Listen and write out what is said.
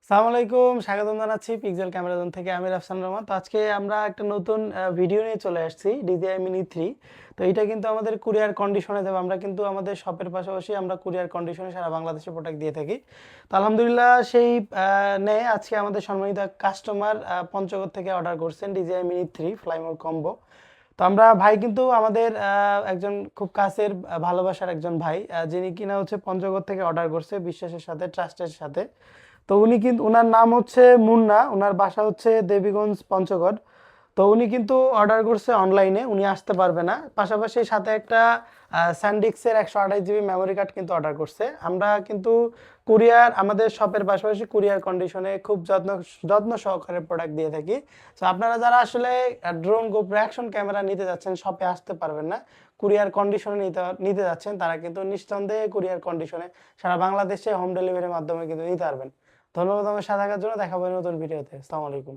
আসসালামু আলাইকুম, স্বাগতম জানাচ্ছি পিক্সেল ক্যামেরা জোন থেকে। আমি রাফসান রহমান। তো আজকে আমরা একটা নতুন ভিডিও নিয়ে চলে আসছি, DJI Mini 3। তো এটা কিন্তু আমাদের কুরিয়ার কন্ডিশনে দেব। আমরা কিন্তু আমাদের শপের পাশাপাশি আমরা কুরিয়ার কন্ডিশনে সারা বাংলাদেশে প্রোডাক্ট দিয়ে থাকি। তো আলহামদুলিল্লাহ সেই নেয় আজকে আমাদের সম্মানিত কাস্টমার পঞ্চগড় থেকে অর্ডার করছেন DJI Mini 3 ফ্লাইমোর কম্বো। তো আমরা ভাই কিন্তু আমাদের একজন খুব কাছের ভালোবাসার একজন ভাই, যিনি কিনা হচ্ছে পঞ্চগড় থেকে অর্ডার করছে বিশ্বাসের সাথে, ট্রাস্টের সাথে। তো উনি কিন্তু, ওনার নাম হচ্ছে মুন্না, ওনার বাসা হচ্ছে দেবীগঞ্জ পঞ্চগড়। তো উনি কিন্তু অর্ডার করছে অনলাইনে, উনি আসতে পারবে না। পাশাপাশি সাথে একটা স্যান্ডিক্সের 128 GB মেমোরি কার্ড কিন্তু অর্ডার করছে। আমরা কিন্তু কুরিয়ার, আমাদের শপের পাশাপাশি কুরিয়ার কন্ডিশনে খুব যত্ন যত্ন সহকারে প্রোডাক্ট দিয়ে থাকি। তো আপনারা যারা আসলে ড্রোন গোপ্রো অ্যাকশন ক্যামেরা নিতে যাচ্ছেন, শপে আসতে পারবেন না, কুরিয়ার কন্ডিশনে নিতে নিতে যাচ্ছেন, তারা কিন্তু নিঃসন্দেহে কুরিয়ার কন্ডিশনে সারা বাংলাদেশে হোম ডেলিভারির মাধ্যমে কিন্তু নিতে পারবেন। ধন্যবাদ আমার সাথে থাকার জন্য। দেখা হবে নতুন ভিডিওতে। আসসালামু আলাইকুম।